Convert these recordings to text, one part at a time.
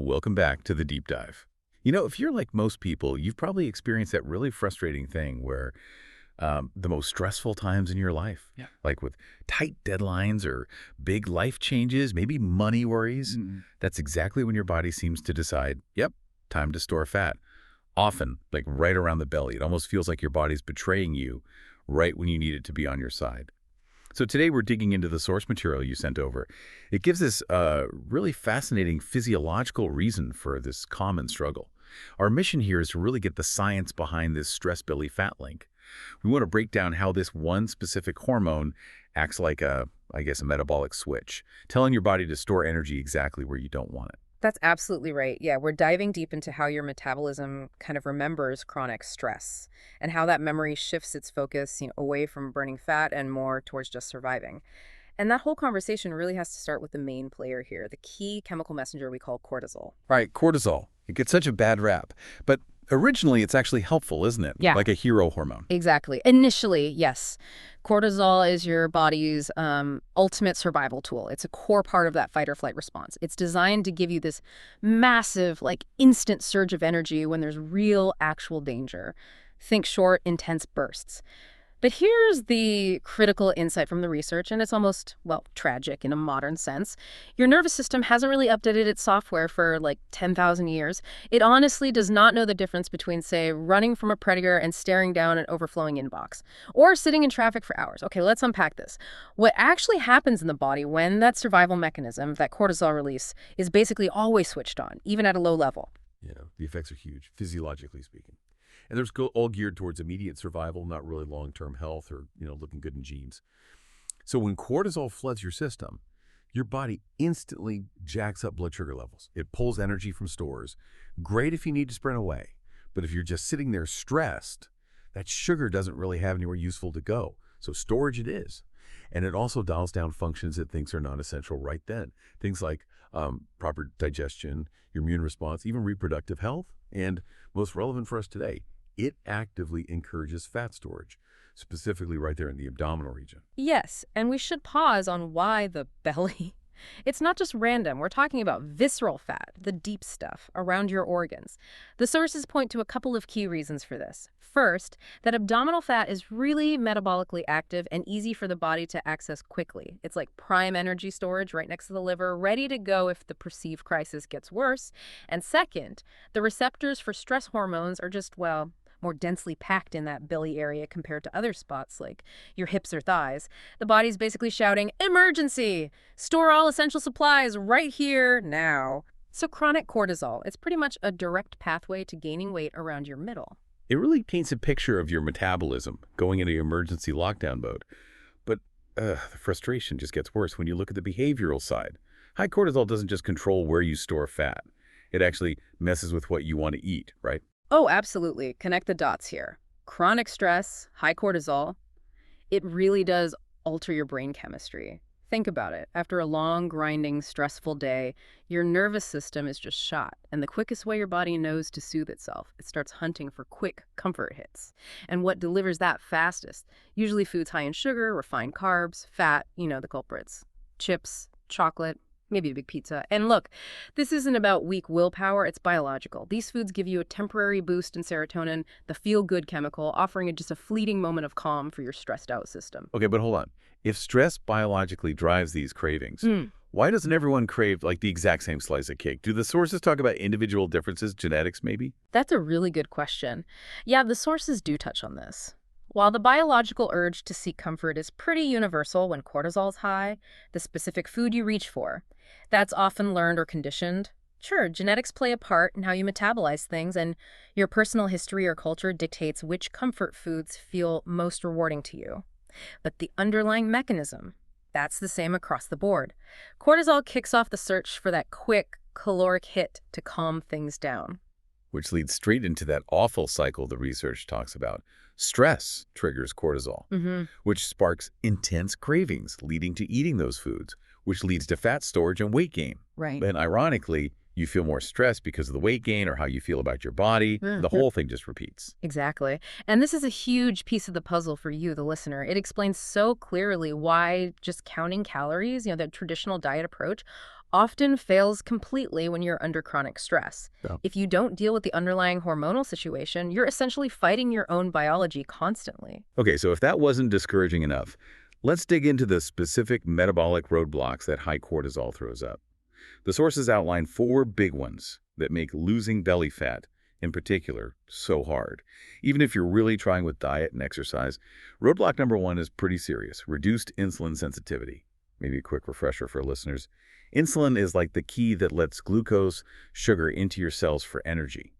Welcome back to the deep dive. You know, if you're like most people, you've probably experienced that really frustrating thing where the most stressful times in your life, Yeah. like with tight deadlines or big life changes, maybe money worries, that's exactly when your body seems to decide, yep, time to store fat. Often, like right around the belly. It almost feels like your body's betraying you right when you need it to be on your side. So today we're digging into the source material you sent over. It gives us a really fascinating physiological reason for this common struggle. Our mission here is to really get the science behind this stress belly fat link. We want to break down how this one specific hormone acts like a metabolic switch, telling your body to store energy exactly where you don't want it. That's absolutely right. Yeah, we're diving deep into how your metabolism kind of remembers chronic stress and how that memory shifts its focus, away from burning fat and more towards just surviving. And that whole conversation really has to start with the main player here, the key chemical messenger we call cortisol. Right, cortisol. It gets such a bad rap. But originally, it's actually helpful, isn't it? Yeah. Like a hero hormone. Exactly. Initially, yes. Cortisol is your body's ultimate survival tool. It's a core part of that fight or flight response. It's designed to give you this massive, instant surge of energy when there's real, actual danger. Think short, intense bursts. But here's the critical insight from the research, and it's almost, tragic in a modern sense. Your nervous system hasn't really updated its software for 10,000 years. It honestly does not know the difference between, say, running from a predator and staring down an overflowing inbox, or sitting in traffic for hours. Okay, let's unpack this. What actually happens in the body when that survival mechanism, that cortisol release, is basically always switched on, even at a low level. Yeah, the effects are huge, physiologically speaking. And there's all geared towards immediate survival, not really long-term health or, looking good in genes. So when cortisol floods your system, your body instantly jacks up blood sugar levels. It pulls energy from stores. Great if you need to sprint away. But if you're just sitting there stressed, that sugar doesn't really have anywhere useful to go. So storage it is. And it also dials down functions it thinks are non-essential right then. Things like proper digestion, your immune response, even reproductive health. And most relevant for us today, it actively encourages fat storage, specifically right there in the abdominal region. Yes, and we should pause on why the belly. It's not just random. We're talking about visceral fat, the deep stuff around your organs. The sources point to a couple of key reasons for this. First, that abdominal fat is really metabolically active and easy for the body to access quickly. It's like prime energy storage right next to the liver, ready to go if the perceived crisis gets worse. And second, the receptors for stress hormones are just, more densely packed in that belly area compared to other spots like your hips or thighs. The body's basically shouting, emergency! Store all essential supplies right here, now. So chronic cortisol, it's pretty much a direct pathway to gaining weight around your middle. It really paints a picture of your metabolism going into emergency lockdown mode. But the frustration just gets worse when you look at the behavioral side. High cortisol doesn't just control where you store fat. It actually messes with what you want to eat, right? Oh, absolutely. Connect the dots here. Chronic stress, high cortisol, it really does alter your brain chemistry. Think about it. After a long, grinding, stressful day, your nervous system is just shot. And the quickest way your body knows to soothe itself, it starts hunting for quick comfort hits. And what delivers that fastest? Usually foods high in sugar, refined carbs, fat, the culprits. Chips, chocolate, maybe a big pizza. And look, this isn't about weak willpower, it's biological. These foods give you a temporary boost in serotonin, the feel-good chemical, offering just a fleeting moment of calm for your stressed-out system. Okay, but hold on. If stress biologically drives these cravings, why doesn't everyone crave the exact same slice of cake? Do the sources talk about individual differences, genetics maybe? That's a really good question. Yeah, the sources do touch on this. While the biological urge to seek comfort is pretty universal when cortisol's high, the specific food you reach for, that's often learned or conditioned. Sure, genetics play a part in how you metabolize things, and your personal history or culture dictates which comfort foods feel most rewarding to you. But the underlying mechanism, that's the same across the board. Cortisol kicks off the search for that quick, caloric hit to calm things down. Which leads straight into that awful cycle the research talks about. Stress triggers cortisol, which sparks intense cravings, leading to eating those foods, which leads to fat storage and weight gain. Right. And ironically, you feel more stressed because of the weight gain or how you feel about your body. The whole thing just repeats. Exactly. And this is a huge piece of the puzzle for you, the listener. It explains so clearly why just counting calories, the traditional diet approach, often fails completely when you're under chronic stress. Yeah. If you don't deal with the underlying hormonal situation, you're essentially fighting your own biology constantly. Okay, so if that wasn't discouraging enough, let's dig into the specific metabolic roadblocks that high cortisol throws up. The sources outline 4 big ones that make losing belly fat, in particular, so hard. Even if you're really trying with diet and exercise, roadblock number 1 is pretty serious: reduced insulin sensitivity. Maybe a quick refresher for listeners. Insulin is like the key that lets glucose, sugar into your cells for energy.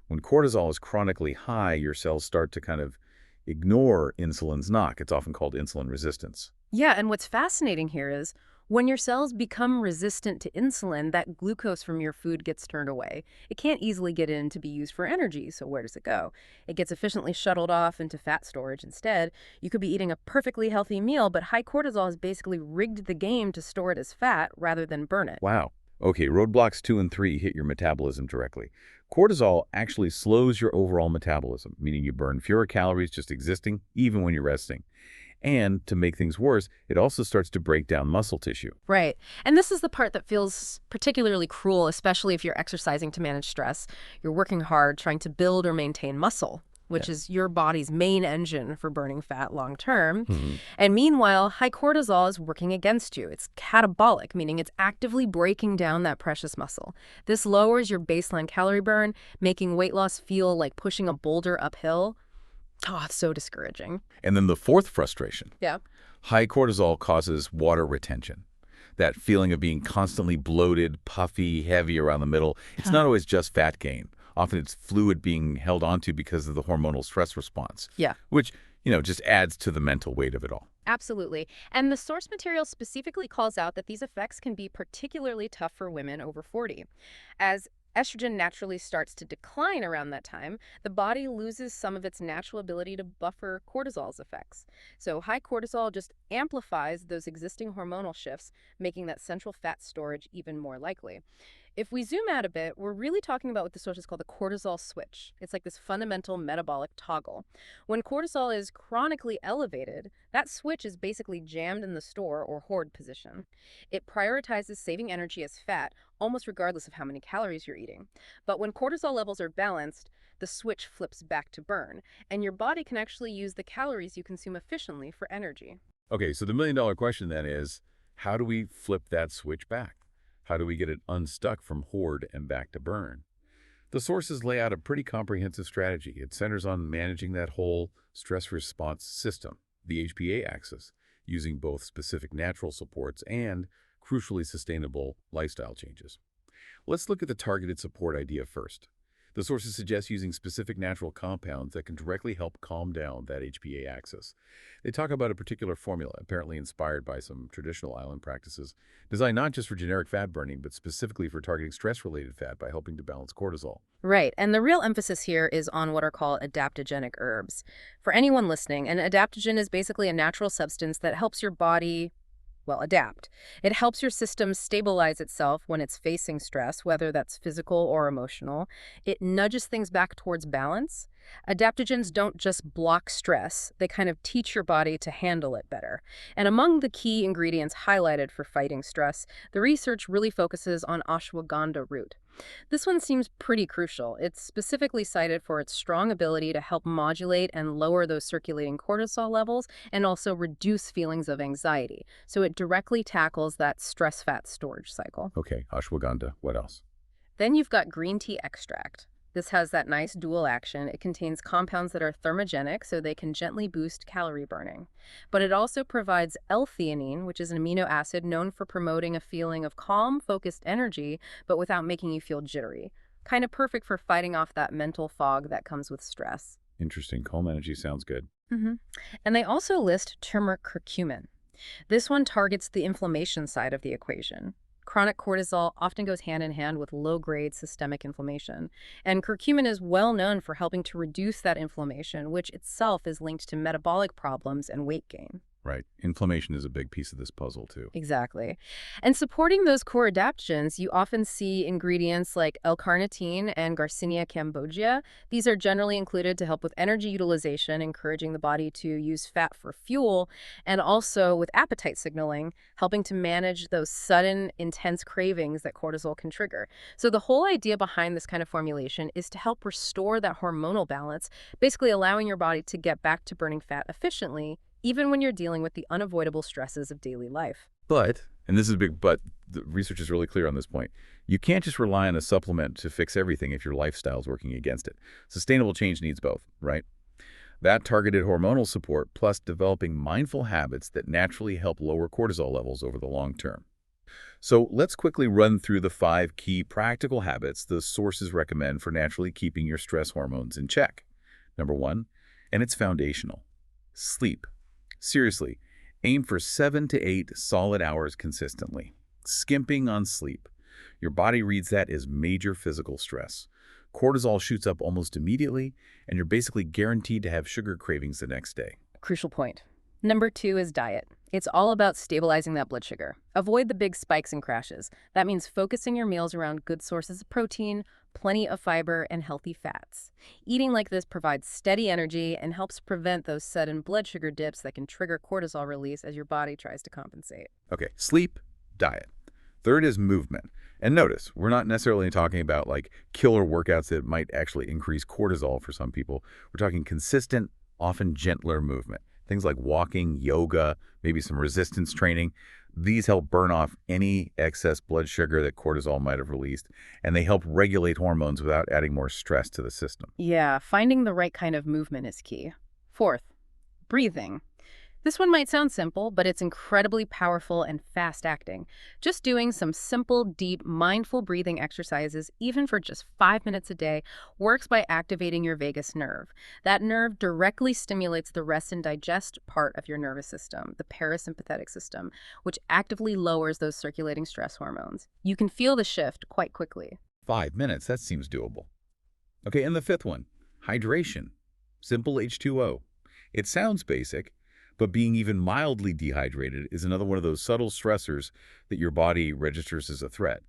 When cortisol is chronically high, your cells start to kind of ignore insulin's knock. It's often called insulin resistance. Yeah, and what's fascinating here is when your cells become resistant to insulin, that glucose from your food gets turned away. It can't easily get in to be used for energy, so where does it go? It gets efficiently shuttled off into fat storage instead. You could be eating a perfectly healthy meal, but high cortisol has basically rigged the game to store it as fat rather than burn it. Wow. Okay, roadblocks 2 and 3 hit your metabolism directly. Cortisol actually slows your overall metabolism, meaning you burn fewer calories just existing, even when you're resting. And to make things worse, it also starts to break down muscle tissue. Right. And this is the part that feels particularly cruel, especially if you're exercising to manage stress. You're working hard trying to build or maintain muscle, which is your body's main engine for burning fat long term. And meanwhile, high cortisol is working against you. It's catabolic, meaning it's actively breaking down that precious muscle. This lowers your baseline calorie burn, making weight loss feel like pushing a boulder uphill. Oh, it's so discouraging. And then the 4th frustration. Yeah. High cortisol causes water retention. That feeling of being constantly bloated, puffy, heavy around the middle. It's not always just fat gain. Often it's fluid being held onto because of the hormonal stress response. Yeah. Which, just adds to the mental weight of it all. Absolutely. And the source material specifically calls out that these effects can be particularly tough for women over 40. As estrogen naturally starts to decline around that time, the body loses some of its natural ability to buffer cortisol's effects. So high cortisol just amplifies those existing hormonal shifts, making that central fat storage even more likely. If we zoom out a bit, we're really talking about what the sources call the cortisol switch. It's like this fundamental metabolic toggle. When cortisol is chronically elevated, that switch is basically jammed in the store or hoard position. It prioritizes saving energy as fat, almost regardless of how many calories you're eating. But when cortisol levels are balanced, the switch flips back to burn, and your body can actually use the calories you consume efficiently for energy. Okay, so the million-dollar question then is, how do we flip that switch back? How do we get it unstuck from hoard and back to burn? The sources lay out a pretty comprehensive strategy. It centers on managing that whole stress response system, the HPA axis, using both specific natural supports and crucially sustainable lifestyle changes. Let's look at the targeted support idea first. The sources suggest using specific natural compounds that can directly help calm down that HPA axis. They talk about a particular formula, apparently inspired by some traditional island practices, designed not just for generic fat burning, but specifically for targeting stress-related fat by helping to balance cortisol. Right, and the real emphasis here is on what are called adaptogenic herbs. For anyone listening, an adaptogen is basically a natural substance that helps your body adapt. It helps your system stabilize itself when it's facing stress, whether that's physical or emotional. It nudges things back towards balance. Adaptogens don't just block stress, they kind of teach your body to handle it better. And among the key ingredients highlighted for fighting stress, the research really focuses on ashwagandha root. This one seems pretty crucial. It's specifically cited for its strong ability to help modulate and lower those circulating cortisol levels and also reduce feelings of anxiety. So it directly tackles that stress fat storage cycle. Okay, ashwagandha. What else? Then you've got green tea extract. This has that nice dual action. It contains compounds that are thermogenic, so they can gently boost calorie burning. But it also provides L-theanine, which is an amino acid known for promoting a feeling of calm, focused energy, but without making you feel jittery. Kind of perfect for fighting off that mental fog that comes with stress. Interesting. Calm energy sounds good. And they also list turmeric curcumin. This one targets the inflammation side of the equation. Chronic cortisol often goes hand in hand with low-grade systemic inflammation, and curcumin is well known for helping to reduce that inflammation, which itself is linked to metabolic problems and weight gain. Right. Inflammation is a big piece of this puzzle, too. Exactly. And supporting those core adaptions, you often see ingredients like L-carnitine and Garcinia cambogia. These are generally included to help with energy utilization, encouraging the body to use fat for fuel, and also with appetite signaling, helping to manage those sudden, intense cravings that cortisol can trigger. So the whole idea behind this kind of formulation is to help restore that hormonal balance, basically allowing your body to get back to burning fat efficiently even when you're dealing with the unavoidable stresses of daily life. But, and this is a big but, the research is really clear on this point, you can't just rely on a supplement to fix everything if your lifestyle's working against it. Sustainable change needs both, right? That targeted hormonal support plus developing mindful habits that naturally help lower cortisol levels over the long term. So let's quickly run through the 5 key practical habits the sources recommend for naturally keeping your stress hormones in check. Number 1, and it's foundational, sleep. Seriously, aim for 7 to 8 solid hours consistently. Skimping on sleep. Your body reads that as major physical stress. Cortisol shoots up almost immediately, and you're basically guaranteed to have sugar cravings the next day. Crucial point. Number 2 is diet. It's all about stabilizing that blood sugar. Avoid the big spikes and crashes. That means focusing your meals around good sources of protein, plenty of fiber, and healthy fats. Eating like this provides steady energy and helps prevent those sudden blood sugar dips that can trigger cortisol release as your body tries to compensate. Okay, sleep, diet. Third is movement. And notice, we're not necessarily talking about like killer workouts that might actually increase cortisol for some people. We're talking consistent, often gentler movement. Things like walking, yoga, maybe some resistance training. These help burn off any excess blood sugar that cortisol might have released, and they help regulate hormones without adding more stress to the system. Yeah, finding the right kind of movement is key. Fourth, breathing. This one might sound simple, but it's incredibly powerful and fast-acting. Just doing some simple, deep, mindful breathing exercises, even for just 5 minutes a day, works by activating your vagus nerve. That nerve directly stimulates the rest and digest part of your nervous system, the parasympathetic system, which actively lowers those circulating stress hormones. You can feel the shift quite quickly. 5 minutes, that seems doable. Okay, and the 5th one, hydration. Simple H2O. It sounds basic, but being even mildly dehydrated is another one of those subtle stressors that your body registers as a threat.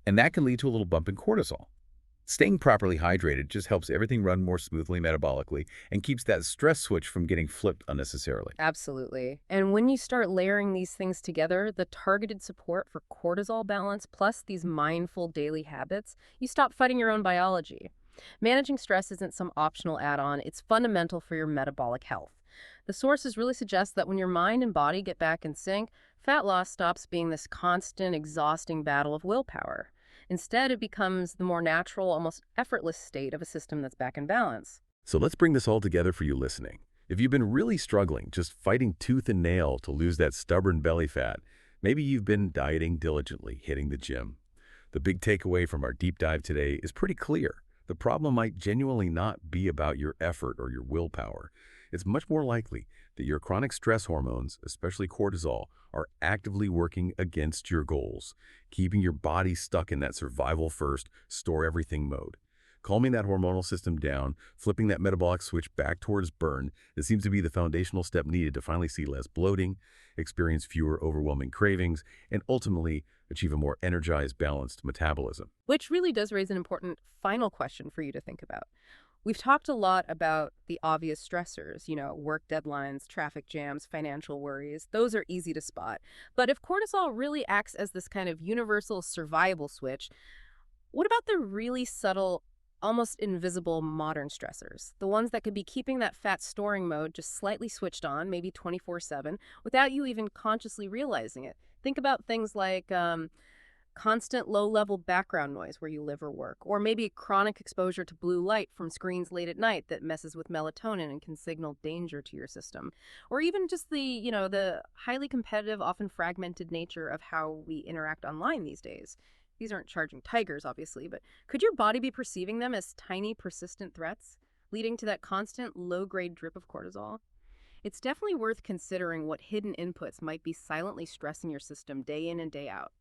And that can lead to a little bump in cortisol. Staying properly hydrated just helps everything run more smoothly metabolically and keeps that stress switch from getting flipped unnecessarily. Absolutely. And when you start layering these things together, the targeted support for cortisol balance plus these mindful daily habits, you stop fighting your own biology. Managing stress isn't some optional add-on, it's fundamental for your metabolic health. The sources really suggest that when your mind and body get back in sync, fat loss stops being this constant, exhausting battle of willpower. Instead, it becomes the more natural, almost effortless state of a system that's back in balance. So let's bring this all together for you listening. If you've been really struggling, just fighting tooth and nail to lose that stubborn belly fat, maybe you've been dieting diligently, hitting the gym. The big takeaway from our deep dive today is pretty clear. The problem might genuinely not be about your effort or your willpower. It's much more likely that your chronic stress hormones, especially cortisol, are actively working against your goals, keeping your body stuck in that survival first, store everything mode. Calming that hormonal system down, flipping that metabolic switch back towards burn, it seems to be the foundational step needed to finally see less bloating, experience fewer overwhelming cravings, and ultimately achieve a more energized, balanced metabolism. Which really does raise an important final question for you to think about. We've talked a lot about the obvious stressors, work deadlines, traffic jams, financial worries. Those are easy to spot. But if cortisol really acts as this kind of universal survival switch, what about the really subtle, almost invisible modern stressors? The ones that could be keeping that fat storing mode just slightly switched on, maybe 24/7, without you even consciously realizing it. Think about things like constant low-level background noise where you live or work, or maybe chronic exposure to blue light from screens late at night that messes with melatonin and can signal danger to your system, or even just the highly competitive, often fragmented nature of how we interact online these days. These aren't charging tigers, obviously, but could your body be perceiving them as tiny, persistent threats, leading to that constant low-grade drip of cortisol? It's definitely worth considering what hidden inputs might be silently stressing your system day in and day out.